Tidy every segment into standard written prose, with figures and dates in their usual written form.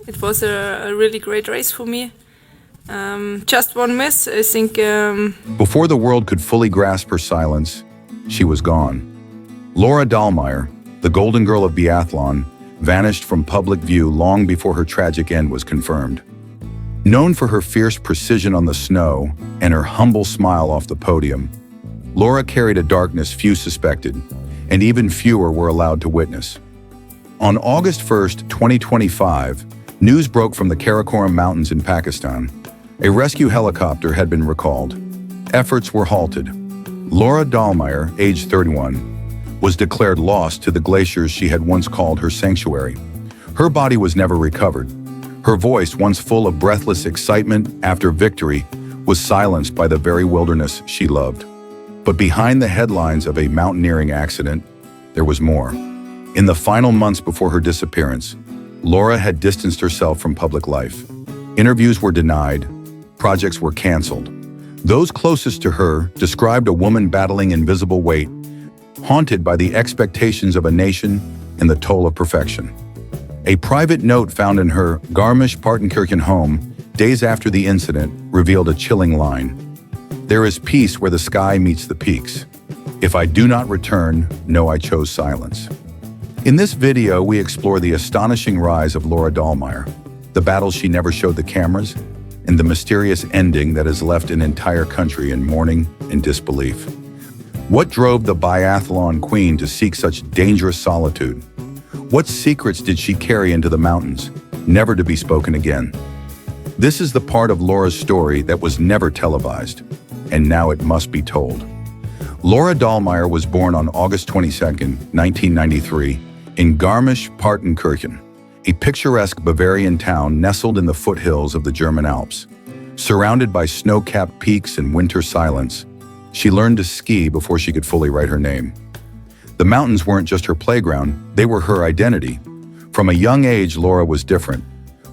It was a really great race for me. Just one miss, I think. Before the world could fully grasp her silence, she was gone. Laura Dahlmeier, the golden girl of biathlon, vanished from public view long before her tragic end was confirmed. Known for her fierce precision on the snow and her humble smile off the podium, Laura carried a darkness few suspected, and even fewer were allowed to witness. On August 1st, 2025, news broke from the Karakoram mountains in Pakistan. A rescue helicopter had been recalled. Efforts were halted. Laura Dahlmeier, age 31, was declared lost to the glaciers she had once called her sanctuary. Her body was never recovered. Her voice, once full of breathless excitement after victory, was silenced by the very wilderness she loved. But behind the headlines of a mountaineering accident, there was more. In the final months before her disappearance, Laura had distanced herself from public life. Interviews were denied, projects were canceled. Those closest to her described a woman battling invisible weight, haunted by the expectations of a nation and the toll of perfection. A private note found in her Garmisch-Partenkirchen home days after the incident revealed a chilling line. "There is peace where the sky meets the peaks. If I do not return, know I chose silence." In this video, we explore the astonishing rise of Laura Dahlmeier, the battles she never showed the cameras, and the mysterious ending that has left an entire country in mourning and disbelief. What drove the biathlon queen to seek such dangerous solitude? What secrets did she carry into the mountains, never to be spoken again? This is the part of Laura's story that was never televised, and now it must be told. Laura Dahlmeier was born on August 22, 1993, in Garmisch-Partenkirchen, a picturesque Bavarian town nestled in the foothills of the German Alps. Surrounded by snow-capped peaks and winter silence, she learned to ski before she could fully write her name. The mountains weren't just her playground, they were her identity. From a young age, Laura was different.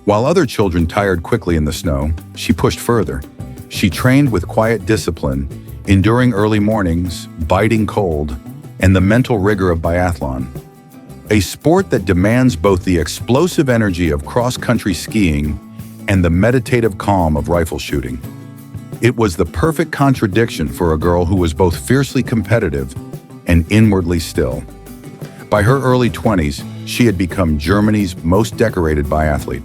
While other children tired quickly in the snow, she pushed further. She trained with quiet discipline, enduring early mornings, biting cold, and the mental rigor of biathlon. A sport that demands both the explosive energy of cross-country skiing and the meditative calm of rifle shooting. It was the perfect contradiction for a girl who was both fiercely competitive and inwardly still. By her early 20s, she had become Germany's most decorated biathlete.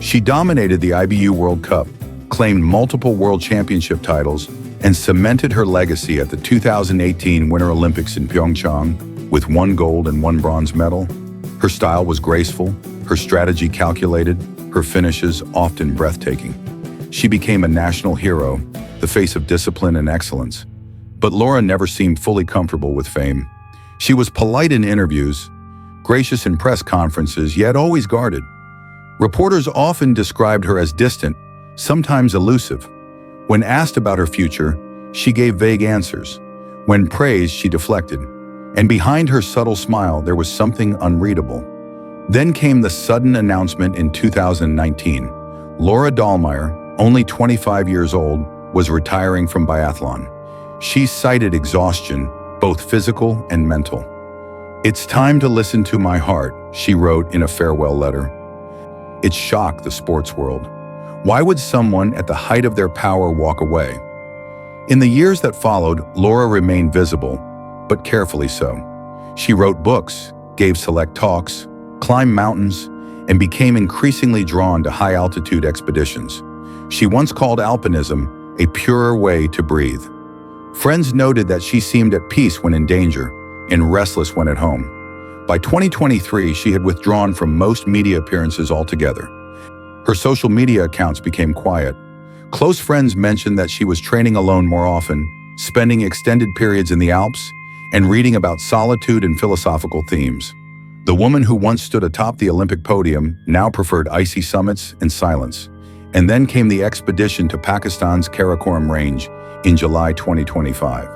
She dominated the IBU World Cup, claimed multiple world championship titles, and cemented her legacy at the 2018 Winter Olympics in Pyeongchang with 1 gold and 1 bronze medal. Her style was graceful, her strategy calculated, her finishes often breathtaking. She became a national hero, the face of discipline and excellence. But Laura never seemed fully comfortable with fame. She was polite in interviews, gracious in press conferences, yet always guarded. Reporters often described her as distant, sometimes elusive. When asked about her future, she gave vague answers. When praised, she deflected. And behind her subtle smile, there was something unreadable. Then came the sudden announcement in 2019. Laura Dahlmeier, only 25 years old, was retiring from biathlon. She cited exhaustion, both physical and mental. "It's time to listen to my heart," she wrote in a farewell letter. It shocked the sports world. Why would someone at the height of their power walk away? In the years that followed, Laura remained visible, but carefully so. She wrote books, gave select talks, climbed mountains, and became increasingly drawn to high-altitude expeditions. She once called alpinism a purer way to breathe. Friends noted that she seemed at peace when in danger and restless when at home. By 2023, she had withdrawn from most media appearances altogether. Her social media accounts became quiet. Close friends mentioned that she was training alone more often, spending extended periods in the Alps, and reading about solitude and philosophical themes. The woman who once stood atop the Olympic podium now preferred icy summits and silence. And then came the expedition to Pakistan's Karakoram range in July 2025.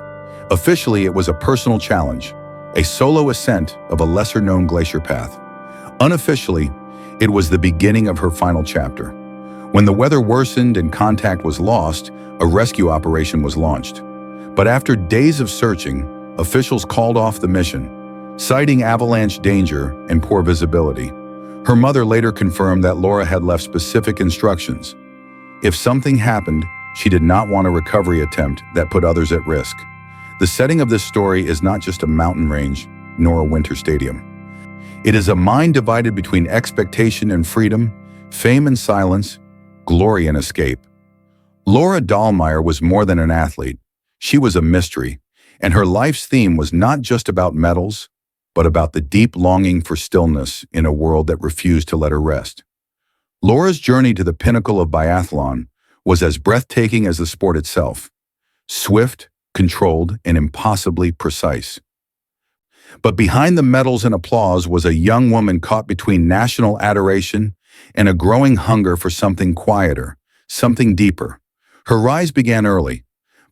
Officially, it was a personal challenge, a solo ascent of a lesser-known glacier path. Unofficially, it was the beginning of her final chapter. When the weather worsened and contact was lost, a rescue operation was launched. But after days of searching, officials called off the mission, citing avalanche danger and poor visibility. Her mother later confirmed that Laura had left specific instructions. If something happened, she did not want a recovery attempt that put others at risk. The setting of this story is not just a mountain range, nor a winter stadium. It is a mind divided between expectation and freedom, fame and silence, glory and escape. Laura Dahlmeier was more than an athlete. She was a mystery, and her life's theme was not just about medals, but about the deep longing for stillness in a world that refused to let her rest. Laura's journey to the pinnacle of biathlon was as breathtaking as the sport itself, swift, controlled, and impossibly precise. But behind the medals and applause was a young woman caught between national adoration and a growing hunger for something quieter, something deeper. Her rise began early.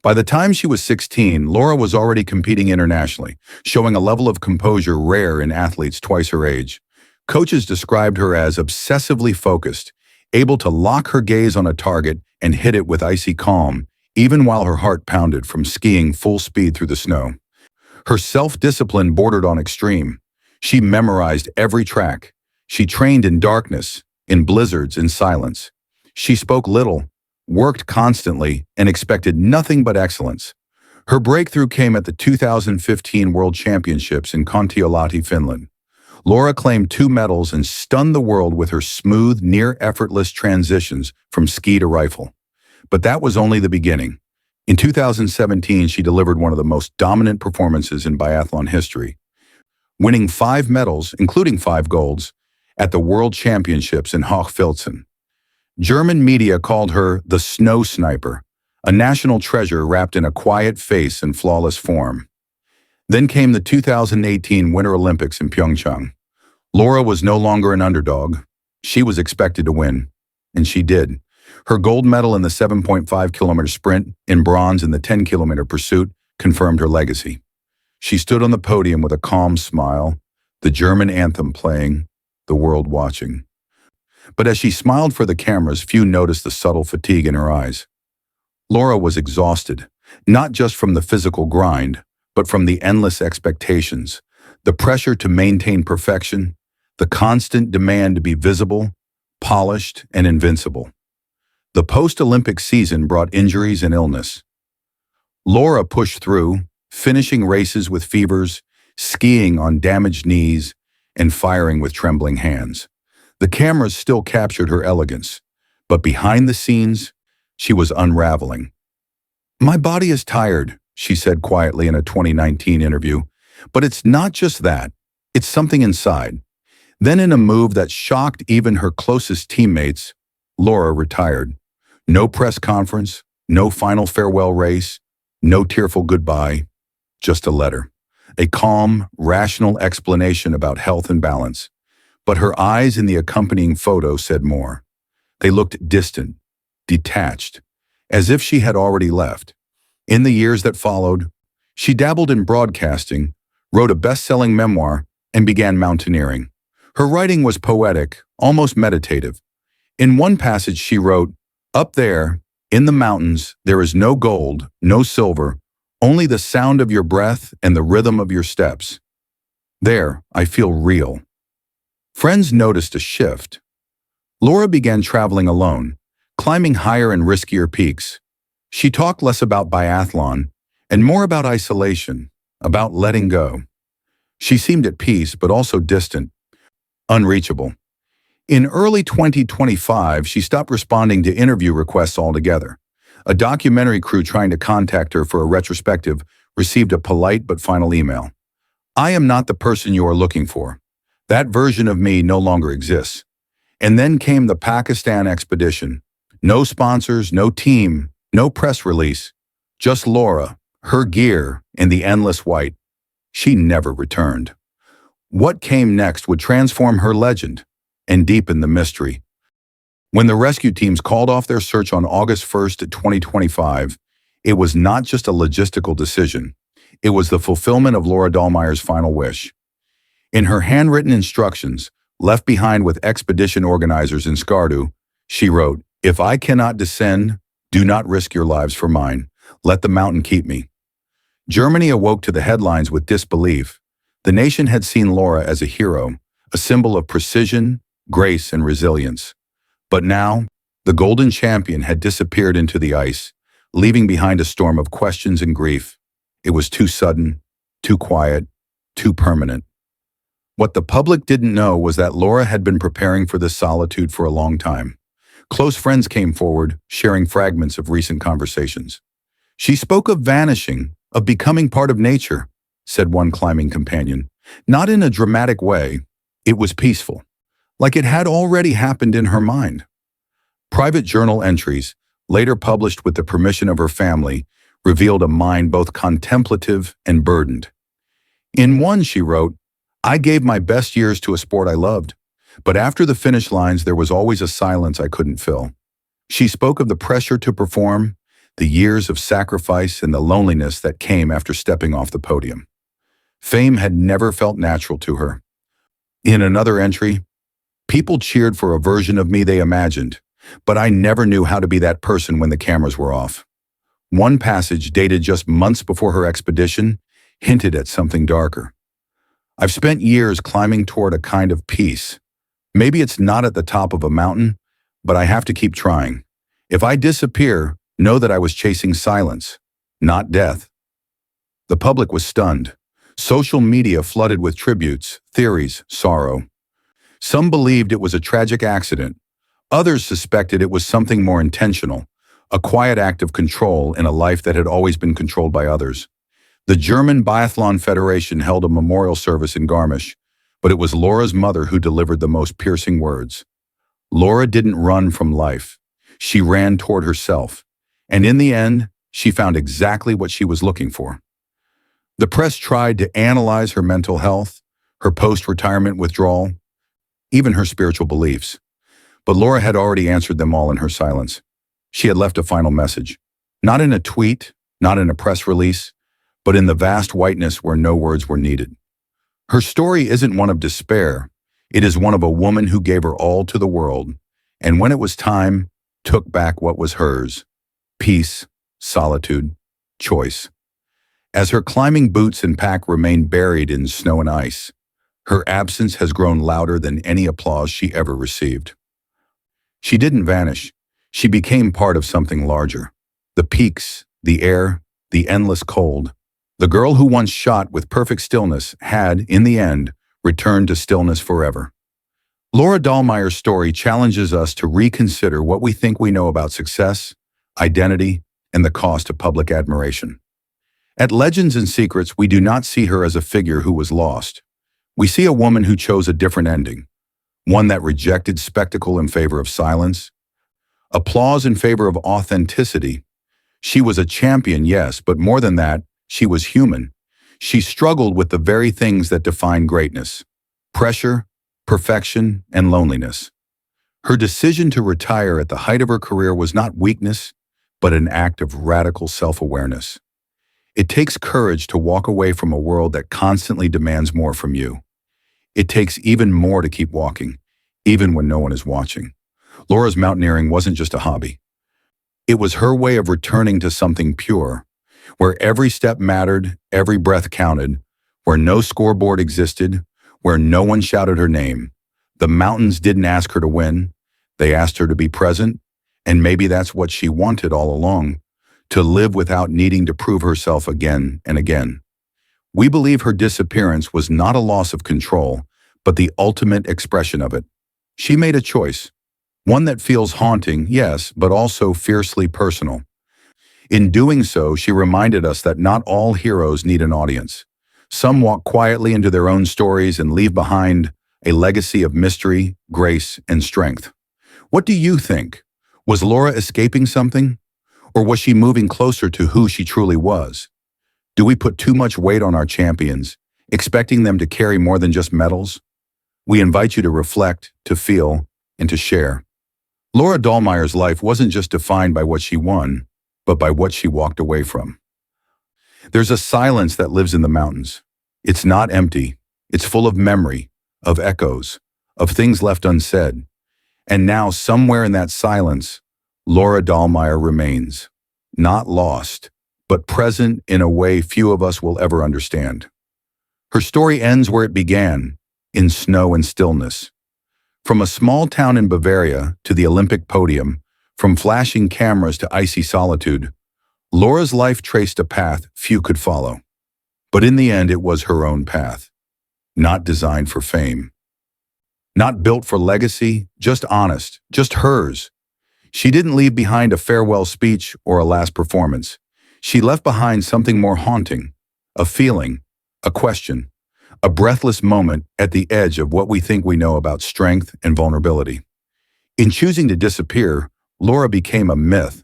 By the time she was 16, Laura was already competing internationally, showing a level of composure rare in athletes twice her age. Coaches described her as obsessively focused, able to lock her gaze on a target and hit it with icy calm, even while her heart pounded from skiing full speed through the snow. Her self-discipline bordered on extreme. She memorized every track. She trained in darkness, in blizzards, in silence. She spoke little, worked constantly, and expected nothing but excellence. Her breakthrough came at the 2015 World Championships in Kontiolahti, Finland. Laura claimed 2 medals and stunned the world with her smooth, near-effortless transitions from ski to rifle. But that was only the beginning. In 2017, she delivered one of the most dominant performances in biathlon history, winning 5 medals, including 5 golds, at the World Championships in Hochfilzen. German media called her the Snow Sniper, a national treasure wrapped in a quiet face and flawless form. Then came the 2018 Winter Olympics in Pyeongchang. Laura was no longer an underdog. She was expected to win, and she did. Her gold medal in the 7.5-kilometer sprint and bronze in the 10-kilometer pursuit confirmed her legacy. She stood on the podium with a calm smile, the German anthem playing, the world watching. But as she smiled for the cameras, few noticed the subtle fatigue in her eyes. Laura was exhausted, not just from the physical grind, but from the endless expectations, the pressure to maintain perfection, the constant demand to be visible, polished, and invincible. The post-Olympic season brought injuries and illness. Laura pushed through, finishing races with fevers, skiing on damaged knees, and firing with trembling hands. The cameras still captured her elegance, but behind the scenes, she was unraveling. "My body is tired," she said quietly in a 2019 interview, "but it's not just that, it's something inside." Then in a move that shocked even her closest teammates, Laura retired. No press conference, no final farewell race, no tearful goodbye, just a letter. A calm, rational explanation about health and balance. But her eyes in the accompanying photo said more. They looked distant, detached, as if she had already left. In the years that followed, she dabbled in broadcasting, wrote a best-selling memoir, and began mountaineering. Her writing was poetic, almost meditative. In one passage she wrote, "Up there, in the mountains, there is no gold, no silver, only the sound of your breath and the rhythm of your steps. There, I feel real." Friends noticed a shift. Laura began traveling alone, climbing higher and riskier peaks. She talked less about biathlon and more about isolation, about letting go. She seemed at peace, but also distant, unreachable. In early 2025, she stopped responding to interview requests altogether. A documentary crew trying to contact her for a retrospective received a polite but final email. "I am not the person you are looking for. That version of me no longer exists." And then came the Pakistan expedition. No sponsors, no team, no press release. Just Laura, her gear, and the endless white. She never returned. What came next would transform her legend and deepen the mystery. When the rescue teams called off their search on August 1st, 2025, it was not just a logistical decision. It was the fulfillment of Laura Dahlmeier's final wish. In her handwritten instructions, left behind with expedition organizers in Skardu, she wrote, "If I cannot descend, do not risk your lives for mine. Let the mountain keep me." Germany awoke to the headlines with disbelief. The nation had seen Laura as a hero, a symbol of precision, grace, and resilience. But now, the golden champion had disappeared into the ice, leaving behind a storm of questions and grief. It was too sudden, too quiet, too permanent. What the public didn't know was that Laura had been preparing for this solitude for a long time. Close friends came forward, sharing fragments of recent conversations. "She spoke of vanishing, of becoming part of nature," said one climbing companion. Not in a dramatic way, it was peaceful, like it had already happened in her mind. Private journal entries, later published with the permission of her family, revealed a mind both contemplative and burdened. In one, she wrote, "I gave my best years to a sport I loved, but after the finish lines there was always a silence I couldn't fill." She spoke of the pressure to perform, the years of sacrifice, and the loneliness that came after stepping off the podium. Fame had never felt natural to her. In another entry, "People cheered for a version of me they imagined, but I never knew how to be that person when the cameras were off." One passage, dated just months before her expedition, hinted at something darker. "I've spent years climbing toward a kind of peace. Maybe it's not at the top of a mountain, but I have to keep trying. If I disappear, know that I was chasing silence, not death." The public was stunned. Social media flooded with tributes, theories, sorrow. Some believed it was a tragic accident. Others suspected it was something more intentional, a quiet act of control in a life that had always been controlled by others. The German Biathlon Federation held a memorial service in Garmisch, but it was Laura's mother who delivered the most piercing words. Laura didn't run from life. She ran toward herself. And in the end, she found exactly what she was looking for. The press tried to analyze her mental health, her post-retirement withdrawal, even her spiritual beliefs. But Laura had already answered them all in her silence. She had left a final message. Not in a tweet, not in a press release, but in the vast whiteness where no words were needed. Her story isn't one of despair. It is one of a woman who gave her all to the world, and when it was time, took back what was hers: peace, solitude, choice. As her climbing boots and pack remain buried in snow and ice, her absence has grown louder than any applause she ever received. She didn't vanish. She became part of something larger. The peaks, the air, the endless cold. The girl who once shot with perfect stillness had, in the end, returned to stillness forever. Laura Dahlmeier's story challenges us to reconsider what we think we know about success, identity, and the cost of public admiration. At Legends and Secrets, we do not see her as a figure who was lost. We see a woman who chose a different ending, one that rejected spectacle in favor of silence, applause in favor of authenticity. She was a champion, yes, but more than that, she was human. She struggled with the very things that define greatness: pressure, perfection, and loneliness. Her decision to retire at the height of her career was not weakness, but an act of radical self-awareness. It takes courage to walk away from a world that constantly demands more from you. It takes even more to keep walking, even when no one is watching. Laura's mountaineering wasn't just a hobby. It was her way of returning to something pure, where every step mattered, every breath counted, where no scoreboard existed, where no one shouted her name. The mountains didn't ask her to win. They asked her to be present, and maybe that's what she wanted all along: to live without needing to prove herself again and again. We believe her disappearance was not a loss of control, but the ultimate expression of it. She made a choice, one that feels haunting, yes, but also fiercely personal. In doing so, she reminded us that not all heroes need an audience. Some walk quietly into their own stories and leave behind a legacy of mystery, grace, and strength. What do you think? Was Laura escaping something? Or was she moving closer to who she truly was? Do we put too much weight on our champions, expecting them to carry more than just medals? We invite you to reflect, to feel, and to share. Laura Dahlmeier's life wasn't just defined by what she won, but by what she walked away from. There's a silence that lives in the mountains. It's not empty. It's full of memory, of echoes, of things left unsaid. And now, somewhere in that silence, Laura Dahlmeier remains, not lost, but present in a way few of us will ever understand. Her story ends where it began, in snow and stillness. From a small town in Bavaria to the Olympic podium, from flashing cameras to icy solitude, Laura's life traced a path few could follow. But in the end, it was her own path, not designed for fame. Not built for legacy, just honest, just hers. She didn't leave behind a farewell speech or a last performance. She left behind something more haunting, a feeling, a question, a breathless moment at the edge of what we think we know about strength and vulnerability. In choosing to disappear, Laura became a myth,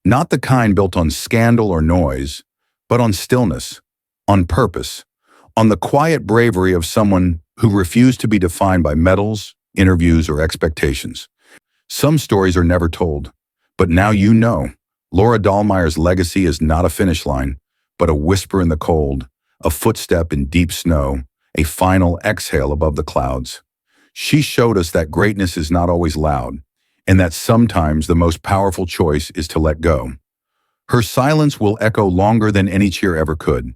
not the kind built on scandal or noise, but on stillness, on purpose, on the quiet bravery of someone who refused to be defined by medals, interviews, or expectations. Some stories are never told, but now you know. Laura Dahlmeier's legacy is not a finish line, but a whisper in the cold, a footstep in deep snow, a final exhale above the clouds. She showed us that greatness is not always loud, and that sometimes the most powerful choice is to let go. Her silence will echo longer than any cheer ever could,